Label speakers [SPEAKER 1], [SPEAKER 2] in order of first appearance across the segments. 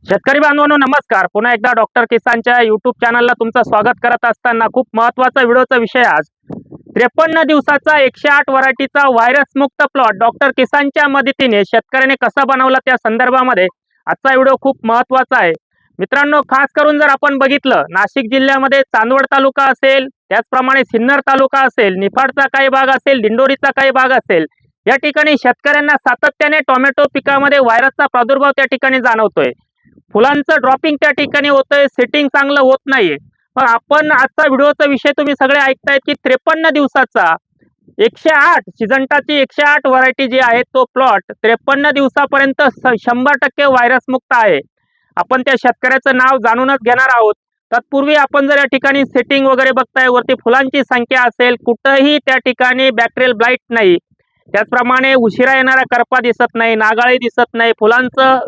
[SPEAKER 1] शेतकरी बांधवांनो नमस्कार। पुन्हा एकदा डॉक्टर किसानच्या युट्यूब चॅनलला तुमचं स्वागत करत असताना खूप महत्त्वाचा व्हिडिओचा विषय आज 53 दिवसाचा 108 व्हरायटीचा व्हायरस मुक्त प्लॉट डॉक्टर किसानच्या मदतीने शेतकऱ्याने कसा बनवला त्या संदर्भामध्ये आजचा व्हिडिओ खूप महत्त्वाचा आहे। मित्रांनो, खास करून जर आपण बघितलं नाशिक जिल्ह्यामध्ये चांदवड तालुका असेल, त्याचप्रमाणे सिन्नर तालुका असेल, निफाडचा काही भाग असेल, दिंडोरीचा काही भाग असेल, या ठिकाणी शेतकऱ्यांना सातत्याने टोमॅटो पिकामध्ये व्हायरसचा प्रादुर्भाव त्या ठिकाणी जाणवतोय। फुलांचं ड्रॉपिंग त्या ठिकाणी होतंय, सेटिंग चांगलं होत नाहीये। पण आपण आजचा व्हिडिओचा विषय तुम्ही सगळे ऐकतायत की 53 दिवसाचा 108 सिजंटाची 108 व्हरायटी जी आहे तो प्लॉट 53 दिवसापर्यंत 100% व्हायरस मुक्त आहे। आपण त्या शेतकऱ्याचं नाव जाणूनच घेणार आहोत। तत्पूर्वी आपण जर या ठिकाणी सेटिंग वगैरे बघताय, वरती फुलांची संख्या असेल, कुठेही त्या ठिकाणी बॅक्टेरियल ब्लाइट नाही, त्याचप्रमाणे उशिरा येणारा करपा दिसत नाही, नागाळी दिसत नाही, फुलांचं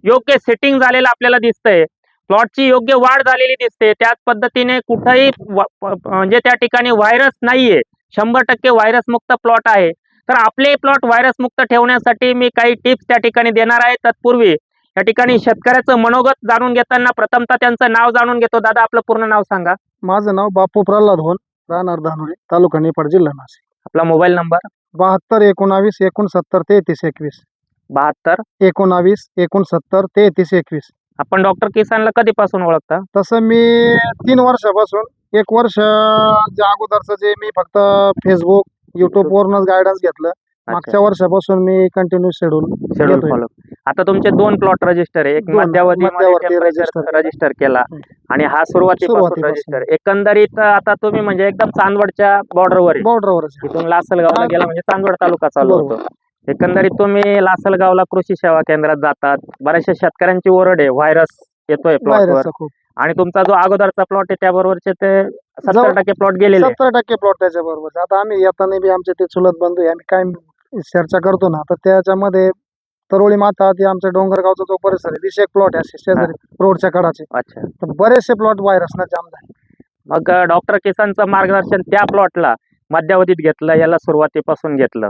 [SPEAKER 1] योग्य सेटिंग झालेलं आपल्याला दिसतंय, प्लॉटची योग्य वाढ झालेली दिसते। त्याच पद्धतीने कुठेही म्हणजे त्या ठिकाणी व्हायरस नाहीये, 100% व्हायरस मुक्त प्लॉट आहे। तर आपले प्लॉट व्हायरस मुक्त ठेवण्यासाठी मी काही टिप्स त्या ठिकाणी देणार आहे। तत्पूर्वी या ठिकाणी शेतकऱ्याचं मनोगत जाणून घेताना प्रथमतः त्यांचं नाव जाणून घेतो। दादा, आपलं पूर्ण नाव सांगा।
[SPEAKER 2] माझं नाव बापू प्रल्हाद होन, राहणार धानोरी, तालुका निफाड, जिल्हा नाशिक।
[SPEAKER 1] आपला मोबाईल नंबर
[SPEAKER 2] 72 19 69 33 21
[SPEAKER 1] 72
[SPEAKER 2] 19 69 33 21।
[SPEAKER 1] आपण डॉक्टर किसानला कधीपासून ओळखता?
[SPEAKER 2] तसं मी 3 वर्षापासून, 1 वर्ष अगोदरचं जे मी फक्त फेसबुक युट्यूब वरूनच गायडन्स घेतलं। मागच्या वर्षापासून मी कंटिन्यू शेड्यूल
[SPEAKER 1] फॉलो। आता तुमचे 2 प्लॉट रजिस्टर आहे, एक मध्यवर्ती रजिस्टर केला आणि हा सुरुवातीपासून रजिस्टर। एकंदरीत आता तुम्ही म्हणजे एकदम चांदवडच्या बॉर्डरवर इथून लासलगावला गेला म्हणजे चांदवड तालुका चालू होतो। एकंदरीत तुम्ही लासलगावला कृषी सेवा केंद्रात जातात, बऱ्याचशा शेतकऱ्यांची ओरड आहे व्हायरस येतोय प्लॉटवर, आणि तुमचा जो अगोदरचा प्लॉट आहे त्याबरोबरचे ते 70% प्लॉट गेलेले,
[SPEAKER 2] 70% प्लॉट त्याच्याबरोबर। आता आम्ही येताना बी आमचे ते चुलत बंधू आम्ही काय चर्चा करतो ना, तर त्याच्यामध्ये तरोळी माता ते आमच्या डोंगरगावचा जो परिसर आहे, 20 प्लॉट आहे शेजारी रोडच्या कडाचे।
[SPEAKER 1] अच्छा,
[SPEAKER 2] तर बरेचसे प्लॉट व्हायरसना जाम झाले।
[SPEAKER 1] मग डॉक्टर किसानचं मार्गदर्शन त्या प्लॉटला मध्यावधीत घेतलं, याला सुरुवातीपासून घेतलं,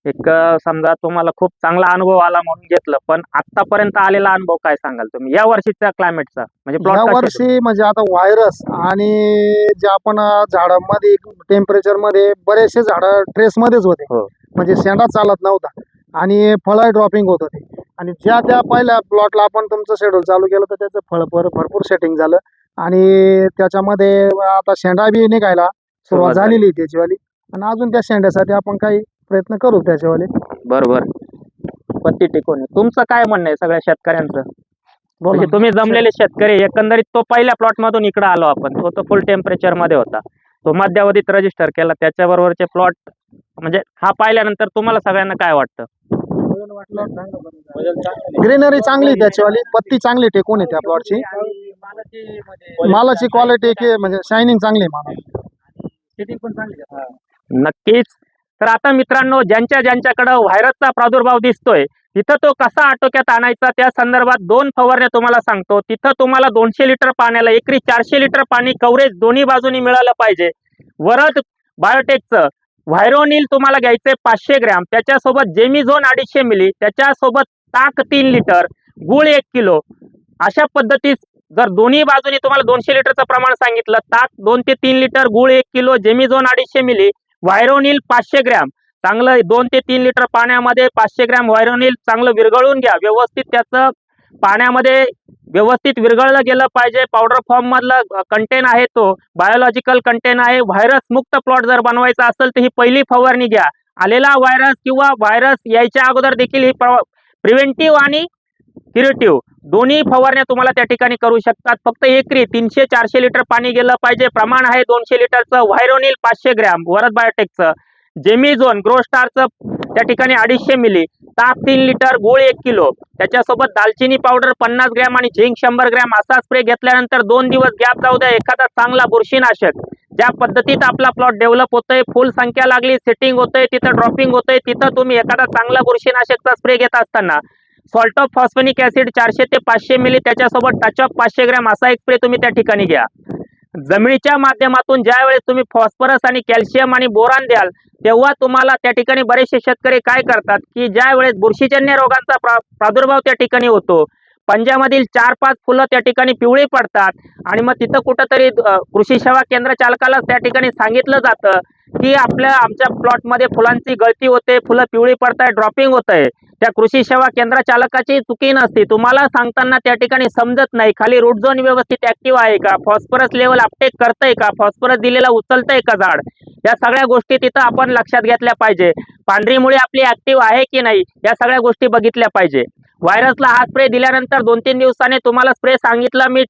[SPEAKER 1] एक समजा तुम्हाला खूप चांगला अनुभव आला म्हणून घेतलं, पण आतापर्यंत आलेला अनुभव काय सांगाल तुम्ही या वर्षीच्या क्लायमेटचा? म्हणजे
[SPEAKER 2] या वर्षी म्हणजे आता व्हायरस आणि जे आपण झाडांमध्ये टेम्परेचर मध्ये बरेचसे झाडं ट्रेस मध्येच होते, म्हणजे शेंडा चालत नव्हता आणि फळ ड्रॉपिंग होत होते। आणि ज्या त्या पहिल्या प्लॉटला आपण तुमचं शेड्यूल चालू केलं तर त्याचं फळ भरपूर सेटिंग झालं आणि त्याच्यामध्ये आता शेंडा बी निघायला सुरुवात झालेली त्याचीवाली, आणि अजून त्या शेंड्यासाठी आपण काही प्रयत्न करू त्याच्यावाले।
[SPEAKER 1] बरोबर, पत्ती टिकवणे। तुमचं काय म्हणणं आहे सगळ्या शेतकऱ्यांचं? म्हणजे तुम्ही जमलेले शेतकरी, एकंदरीत तो पहिल्या प्लॉट मधून इकडे आलो आपण, तो फुल टेम्परेचर मध्ये होता, तो मध्यावधीत रजिस्टर केला, त्याच्याबरोबरचे प्लॉट म्हणजे हा पाहिल्यानंतर तुम्हाला सगळ्यांना काय वाटतं?
[SPEAKER 2] ग्रीनरी चांगली त्याच्यावाली, पत्ती चांगली टेकून आहे त्या प्लॉटची, मालाची क्वालिटी म्हणजे शायनिंग चांगली आहे,
[SPEAKER 1] नक्कीच। तर आता मित्रांनो, ज्यांच्याकडे व्हायरसचा प्रादुर्भाव दिसतोय तिथं तो कसा आटोक्यात आणायचा त्या संदर्भात 2 फवारण्या तुम्हाला सांगतो। तिथं तुम्हाला 200 लिटर पाण्याला एकरी 400 लिटर पाणी कव्हरेज दोन्ही बाजूनी मिळालं पाहिजे। वरद बायोटेकचं व्हायरोनिल तुम्हाला घ्यायचंय 500 ग्रॅम, त्याच्यासोबत जेमिझोन 250 मिली, त्याच्यासोबत ताक 3 लिटर, गुळ 1 किलो। अशा पद्धतीत जर दोन्ही बाजूनी तुम्हाला 200 लिटरचं प्रमाण सांगितलं, ताक 2 ते 3 लिटर, गुळ 1 किलो, जेमिझोन 250 मिली, व्हायरोनिल 500 ग्रॅम, चांगलं 2 ते 3 लिटर पाण्यामध्ये 500 ग्रॅम व्हायरोनिल चांगलं विरघळून घ्या व्यवस्थित। त्याचं पाण्यामध्ये व्यवस्थित विरघळलं गेलं पाहिजे। पावडर फॉर्म मधला कंटेन आहे तो बायोलॉजिकल कंटेन आहे। व्हायरस मुक्त प्लॉट जर बनवायचा असेल तर ही पहिली फवारणी घ्या। आलेला व्हायरस किंवा व्हायरस यायच्या अगोदर देखील ही प्रिव्हेंटिव्ह आणि क्युरेटिव्ह दोन्ही फवारण्या तुम्हाला त्या ठिकाणी करू शकतात। फक्त एकरी 300-400 लिटर पाणी गेलं पाहिजे, प्रमाण आहे 200 लिटरचं। व्हायरोनिल 500 ग्रॅम, वरद बायोटेकचं, जेमिझोन ग्रो स्टारचं त्या ठिकाणी 250 मिली, ताक 3 लिटर, गुळ 1 किलो, त्याच्यासोबत दालचिनी पावडर 50 ग्रॅम आणि झिंक 100 ग्रॅम असा स्प्रे घेतल्यानंतर 2 दिवस गॅप जाऊ द्या। एखादा चांगला बुरशीनाशक, ज्या पद्धतीत आपला प्लॉट डेव्हलप होतोय, फुल संख्या लागली, सेटिंग होतंय, तिथं ड्रॉपिंग होतंय, तिथं तुम्ही एखादा चांगला बुरशीनाशकचा स्प्रे घेत असताना सॉल्ट ऑफ फॉस्फेनिक ऍसिड 400 ते 500 मिली, त्याच्यासोबत टच ऑफ 500 ग्रॅम असा एक स्प्रे तुम्ही त्या ठिकाणी घ्या। जमिनीच्या माध्यमातून ज्या वेळेस तुम्ही फॉस्फरस आणि कॅल्शियम आणि बोरान द्याल तेव्हा तुम्हाला त्या ठिकाणी बरेचसे शेतकरी काय करतात की ज्या वेळेस बुरशीजन्य रोगांचा प्रादुर्भाव त्या ठिकाणी होतो, पंजामधील 4-5 फुलं त्या ठिकाणी पिवळी पडतात आणि मग तिथं कुठंतरी कृषी सेवा केंद्र चालकाला त्या ठिकाणी सांगितलं जातं की आमच्या प्लॉटमध्ये फुलांची गळती होते, फुलं पिवळी पडताय, ड्रॉपिंग होतंय. त्या कृषी सेवा केंद्र चालकाची चुकी नसते. तुम्हाला सांगताना त्या ठिकाणी समजत नाही खाली रूट झोन व्यवस्थित ऍक्टिव्ह आहे का, फॉस्फरस लेवल अपटेक करतंय का, फॉस्फरस दिलेला उचलतंय का झाड, या सगळ्या गोष्टी तिथं आपण लक्षात घेतल्या पाहिजे. पांढरी मुळी आपली ऍक्टिव्ह आहे की नाही या सगळ्या गोष्टी बघितल्या पाहिजे. व्हायरसला हा स्प्रे दिल्यानंतर 2-3 दिवसांनी तुम्हाला स्प्रे सांगितला मी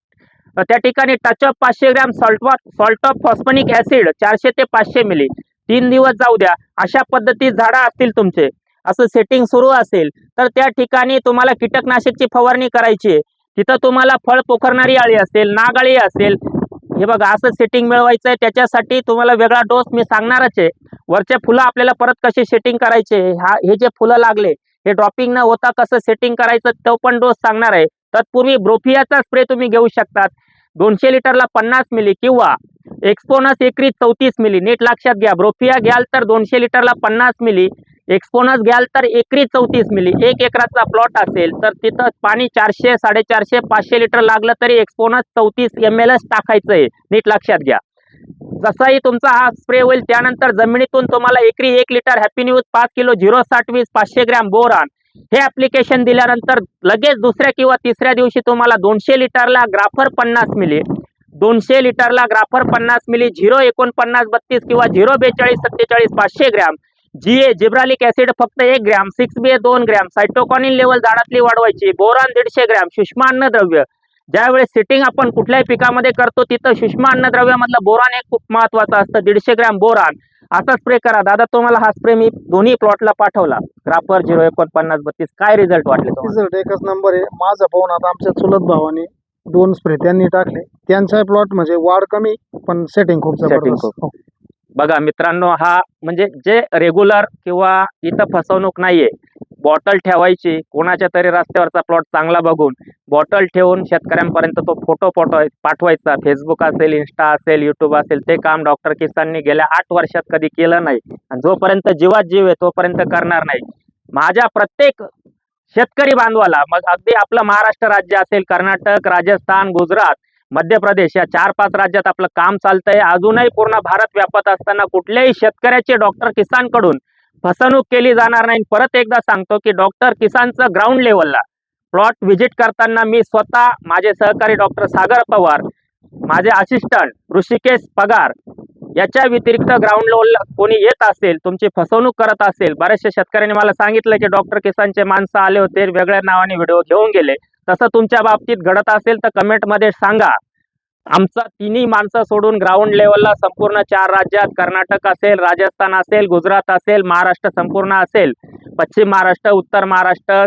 [SPEAKER 1] त्या ठिकाणी touch-up 500 gram salt of phosphonic acid 400 ते 500 मिली 3 दिवस जाऊ द्या. अशा पद्धतीत झाडं असतील तुमचे, असं सेटिंग सुरू असेल तर त्या ठिकाणी तुम्हाला कीटकनाशकची फवारणी करायची आहे. तिथं तुम्हाला फळ पोखरणारी अळी असेल, नाग अळी असेल, हे बघा असं सेटिंग मिळवायचं आहे. त्याच्यासाठी तुम्हाला वेगळा डोस मी सांगणारच आहे. वरचे फुलं आपल्याला परत कसे सेटिंग करायचे, हे जे फुलं लागले हे ड्रॉपिंग न होता कसं सेटिंग करायचं तो पण डोस सांगणार आहे. तत्पूर्वी ब्रोफियाचा स्प्रे तुम्ही घेऊ शकतात. 200 लिटरला 50 मिली किंवा एक्सपोनस एकरी 34 मिली. नीट लक्षात घ्या, ब्रोफिया घ्याल तर 200 लिटरला 50 मिली, एक्सपोनस घ्याल तर एकरी 34 मिली. 1 एकराचा प्लॉट असेल तर तिथं पाणी 400, 450, 500 लिटर लागलं तरी एक्सपोनस 34 ml टाकायचं आहे. नीट लक्षात घ्या. जसाही तुमचा हा स्प्रे होईल त्यानंतर जमिनीतून तुम्हाला एकरी 1 litre happy news, 5 kilo 0-60-20, 500 gram boron हे ऍप्लिकेशन दिल्यानंतर लगेच दुसऱ्या किंवा तिसऱ्या दिवशी तुम्हाला 200 लिटरला ग्राफर 50 मिली, 200 लिटरला ग्राफर 50 मिली, 0-49-32 किंवा 0-42-47 500 ग्रॅम GA जिब्रालिक ऍसिड फक्त 1 ग्रॅम, 6BA 2 ग्रॅम, सायटोकॉनिन लेवल झाडातली वाढवायची, बोरान 150 ग्रॅम, सूक्ष्म अन्नद्रव्य. ज्यावेळेस सेटिंग आपण कुठल्याही पिकामध्ये करतो तिथं सूक्ष्म अन्नद्रव्यामधलं बोरान एक खूप महत्वाचं असतं. 150 ग्रॅम बोरान असा स्प्रे करा. दादा तुम्हाला हा स्प्रे मी दोन्ही प्लॉटला पाठवला, ग्राफर 0-49-32. काय रिझल्ट वाटले तुम्हाला?
[SPEAKER 2] रिझल्ट एकच नंबर आहे. माझा पाहून आता आमच्या चुलत भावाने 2 स्प्रे त्यांनी टाकले, त्यांचा प्लॉट म्हणजे वाढ कमी पण सेटिंग खूप जबरदस्त. हो.
[SPEAKER 1] बघा मित्रांनो, हा म्हणजे जे रेग्युलर किंवा इथं फसवणूक नाहीये. बॉटल ठेवायची, कोणाच्या तरी रस्त्यावरचा प्लॉट चांगला बघून बॉटल ठेवून शेतकऱ्यांपर्यंत तो फोटो पाठवायचा. फेसबुक असेल, इंस्टा असेल, युट्यूब असेल, ते काम डॉक्टर किसाननी गेल्या 8 वर्षात कधी केलं नाही आणि जोपर्यंत जीवात जीव आहे तोपर्यंत करणार नाही. माझ्या प्रत्येक शेतकरी बांधवाला, मग अगदी आपलं महाराष्ट्र राज्य असेल, कर्नाटक, राजस्थान, गुजरात, मध्य प्रदेश या 4-5 राज्यात आपलं काम चालतंय. अजूनही पूर्ण भारत व्यापत असताना कुठल्याही शेतकऱ्याचे डॉक्टर किसान कडून फसवणूक केली जाणार नाही. परत एकदा सांगतो की डॉक्टर किसानचं ग्राउंड लेवलला प्लॉट व्हिजिट करताना मी स्वतः, माझे सहकारी डॉक्टर सागर पवार, माझे असिस्टंट ऋषिकेश पगार, याच्या व्यतिरिक्त ग्राउंड लेवलला कोणी येत असेल, तुमची फसवणूक करत असेल, बऱ्याचशा शेतकऱ्यांनी मला सांगितलं की डॉक्टर किसानचे माणसं आले होते, वेगळ्या नावाने व्हिडिओ घेऊन गेले. तसं तुमच्या बाबतीत घडत असेल तर कमेंटमध्ये सांगा. आमचा तिन्ही माणसं सोडून ग्राउंड लेवलला संपूर्ण 4 राज्यात, कर्नाटक असेल, राजस्थान असेल, गुजरात असेल, महाराष्ट्र संपूर्ण असेल, पश्चिम महाराष्ट्र, उत्तर महाराष्ट्र,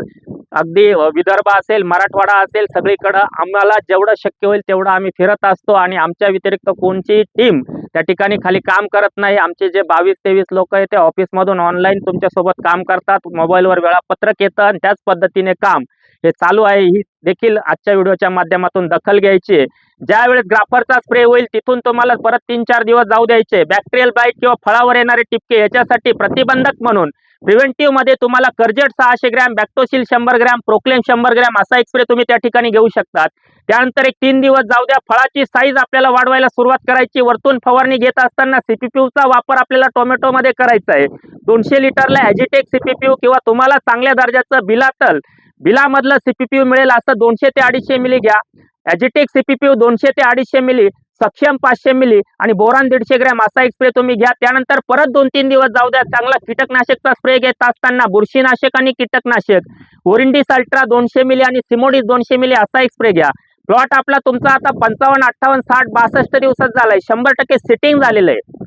[SPEAKER 1] अगदी विदर्भ असेल, मराठवाडा असेल, सगळीकडं आम्हाला जेवढं शक्य होईल तेवढं आम्ही फिरत असतो आणि आमच्या व्यतिरिक्त कोणची टीम त्या ठिकाणी खाली काम करत नाही. आमचे जे 22-23 लोक आहेत ते ऑफिसमधून ऑनलाईन तुमच्यासोबत काम करतात. मोबाईलवर वेळापत्रक येतं आणि त्याच पद्धतीने काम हे चालू आहे. ही देखील आजच्या व्हिडिओच्या माध्यमातून दखल घ्यायची आहे. ज्या वेळेस ग्राफरचा स्प्रे होईल तिथून तुम्हाला परत 3-4 दिवस जाऊ द्यायचे. बॅक्टेरियल बाईट किंवा फळावर येणारे टिपके याच्यासाठी प्रतिबंधक म्हणून प्रिव्हेंटिव्ह मध्ये तुम्हाला कर्जेट 600 ग्रॅम, बॅक्टोसिल 100 ग्रॅम, प्रोक्लेम 100 ग्रॅम असा एक स्प्रे तुम्ही त्या ठिकाणी घेऊ शकतात. त्यानंतर एक 3 दिवस जाऊ द्या. फळाची साईज आपल्याला वाढवायला सुरुवात करायची. वरतून फवारणी घेत असताना सीपीपीचा वापर आपल्याला टोमॅटोमध्ये करायचा आहे. 200 लिटरला ॲजिटेक सीपीपी किंवा तुम्हाला चांगल्या दर्जाचं बिलामधलं सीपीपी मिळेल असं 200 ते 250 मिली घ्या. ॲजिटेक सीपीपी 200 ते 250 मिली, सक्षम 500 मिली आणि बोरान 150 ग्रॅम असा एक स्प्रे तुम्ही घ्या. त्यानंतर परत 2-3 दिवस जाऊ द्या. चांगला कीटकनाशकचा स्प्रे घेत असताना बुरशीनाशक आणि कीटकनाशक ओरिंडिस अल्ट्रा 200 मिली आणि सिमोडिस 200 मिली असा एक स्प्रे घ्या. प्लॉट आपला तुमचा आता 55, 58, 60, 62 दिवसात झालाय, 100% सेटिंग झालेलं आहे.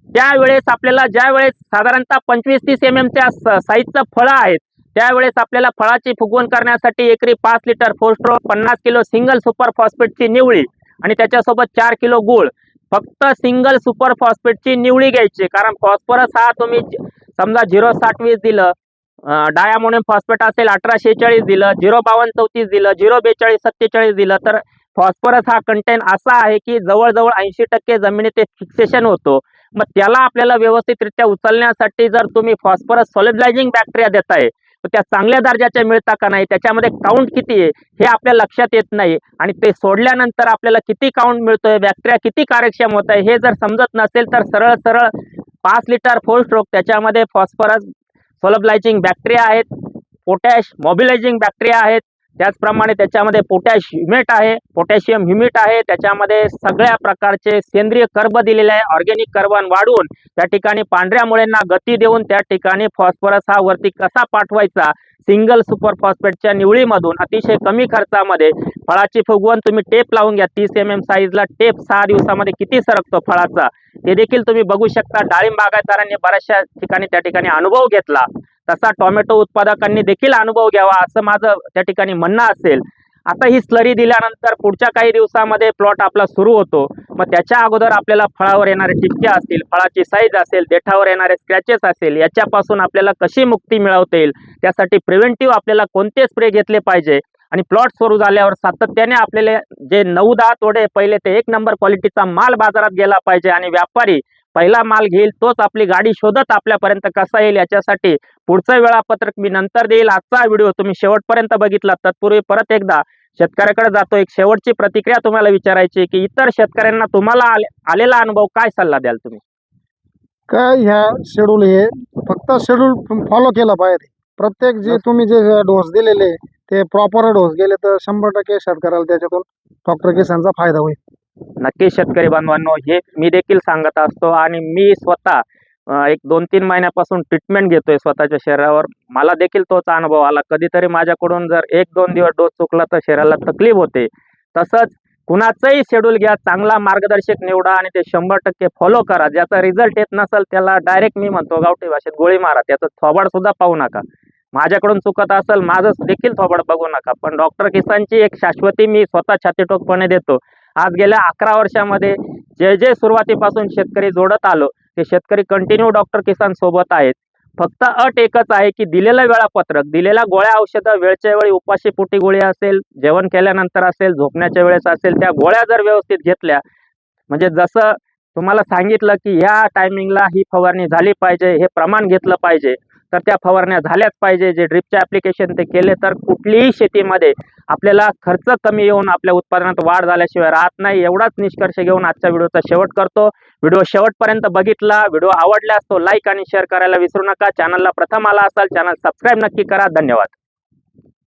[SPEAKER 1] त्यावेळेस आपल्याला ज्या वेळेस साधारणतः 25-30 mm साईजचं फळं आहेत त्यावेळेस आपल्याला फळाची फुगवण करण्यासाठी एकरी 5 litre फोस्ट्रो, 50 kilo single super फॉस्फेटची Nivali आणि त्याच्यासोबत 4 किलो गुळ. फक्त सिंगल सुपर फॉस्फेटची निवळी घ्यायची, कारण फॉस्फरस हा तुम्ही समजा 0-60-20 दिलं, डायमोनियम फॉस्फेट असेल 18-46 दिलं, 0-52-34 दिलं, 0-42-47 दिलं तर फॉस्फरस हा कंटेन असा आहे की जवळजवळ 80% जमिनीत ते फिक्सेशन होतो. मग त्याला आपल्याला व्यवस्थितरित्या उचलण्यासाठी जर तुम्ही फॉस्फरस सॉलिडलायझिंग बॅक्टेरिया देताय तर त्या चांगल्या दर्जाच्या मिळता का नाही, त्याच्यामध्ये काउंट किती आहे हे आपल्या लक्षात येत नाही, आणि ते सोडल्यानंतर आपल्याला किती काउंट मिळतोय, बॅक्टेरिया किती कार्यक्षम होत आहे हे जर समजत नसेल तर सरळ सरळ 5 लिटर 4 स्ट्रोक त्याच्यामध्ये फॉस्फरस सोलबलायझिंग बॅक्टेरिया आहेत, पोटॅश मोबिलायझिंग बॅक्टेरिया आहेत, त्याचप्रमाणे त्याच्यामध्ये पोटॅश ह्युमेट आहे, पोटॅशियम ह्युमिट आहे, त्याच्यामध्ये सगळ्या प्रकारचे सेंद्रिय कर्ब दिलेले आहे, ऑर्गॅनिक कार्बन वाढवून त्या ठिकाणी पांढऱ्या मुळ्यांना गती देऊन त्या ठिकाणी फॉस्फरस हा वरती कसा पाठवायचा, सिंगल सुपर फॉस्फेटच्या निवळीमधून अतिशय कमी खर्चामध्ये फळाची फुगवण तुम्ही टेप लावून घ्या, 30 mm साईजला टेप 6 दिवसामध्ये किती सरकतो फळाचा ते देखील तुम्ही बघू शकता. डाळिंब बागायतदारांनी बऱ्याचशा ठिकाणी त्या ठिकाणी अनुभव घेतला, तसा टोमॅटो उत्पादकांनी देखील अनुभव घ्यावा असं माझं त्या ठिकाणी म्हणणं असेल. आता ही स्लरी दिल्यानंतर पुढच्या काही दिवसामध्ये प्लॉट आपला सुरू होतो, मग त्याच्या अगोदर आपल्याला फळावर येणारे ठिपके असतील, फळाची साईज असेल, देठावर येणारे स्क्रॅचेस असेल, याच्यापासून आपल्याला कशी मुक्ती मिळवता येईल, त्यासाठी प्रिव्हेंटिव्ह आपल्याला कोणते स्प्रे घेतले पाहिजे, आणि प्लॉट सुरू झाल्यावर सातत्याने आपल्याला जे 9-10 तोडे पहिले ते 1 नंबर क्वालिटीचा माल बाजारात गेला पाहिजे, आणि व्यापारी पहिला माल घेईल तोच आपली गाडी शोधत आपल्यापर्यंत कसा येईल याच्यासाठी पुढचं वेळापत्रक मी नंतर देईल. आजचा व्हिडिओ तुम्ही शेवटपर्यंत बघितला. तत्पूर्वी परत एकदा शेतकऱ्याकडे जातो, एक शेवटची प्रतिक्रिया तुम्हाला विचारायची की इतर शेतकऱ्यांना तुम्हाला आलेला अनुभव काय सल्ला द्याल तुम्ही?
[SPEAKER 2] काय ह्या शेड्यूल हे फक्त शेड्यूल फॉलो केलं पाहिजे. प्रत्येक जे तुम्ही जे डोस दिलेले ते प्रॉपर डोस गेले तर 100% शेतकऱ्याला त्याच्यातून डॉक्टर किसानचा फायदा होईल.
[SPEAKER 1] नक्की शेतकरी बांधवांनो, हे मी देखील सांगत असतो, आणि मी स्वतः एक 2-3 महिन्यापासून ट्रीटमेंट घेतोय स्वतःच्या शरीरावर. मला देखील तोच अनुभव आला. कधीतरी माझ्याकडून जर 1-2 दिवस डोस चुकला तर शरीराला तकलीफ होते. तसंच कुणाचंही शेड्यूल घ्या, चांगला मार्गदर्शक निवडा आणि ते 100% फॉलो करा. ज्याचा रिझल्ट येत नसेल त्याला डायरेक्ट मी म्हणतो गावठी भाषेत गोळी मारा, त्याचं थोबाड सुद्धा पाहू नका. माझ्याकडून चुकत असेल माझं देखील थोबाड बघू नका, पण डॉक्टर किसानची एक शाश्वती मी स्वतः छातीठोकपणे देतो. आज गेल्या 11 वर्षामध्ये जे सुरुवातीपासून शेतकरी जोडत आलो ते शेतकरी कंटिन्यू डॉक्टर किसान सोबत आहेत. फक्त अट एकच आहे की दिलेलं वेळापत्रक, दिलेल्या गोळ्या औषधं वेळच्या वेळी, उपाशी पोटी गोळी असेल, जेवण केल्यानंतर असेल, झोपण्याच्या वेळेस असेल, त्या गोळ्या जर व्यवस्थित घेतल्या, म्हणजे जसं तुम्हाला सांगितलं की ह्या टायमिंगला ही फवारणी झाली पाहिजे, हे प्रमाण घेतलं पाहिजे, तर त्या फवारण्या झाल्याच पाहिजे. जे ड्रिपचे ॲप्लिकेशन ते केले तर कुठलीही शेतीमध्ये आपल्याला खर्च कमी येऊन आपल्या उत्पादनात वाढ झाल्याशिवाय राहत नाही. एवढाच निष्कर्ष घेऊन आजच्या व्हिडिओचा शेवट करतो. व्हिडिओ शेवटपर्यंत बघितला, व्हिडिओ आवडल्यास तो लाईक आणि शेअर करायला विसरू नका. चॅनलला प्रथम आला असाल चॅनल सबस्क्राईब नक्की करा. धन्यवाद.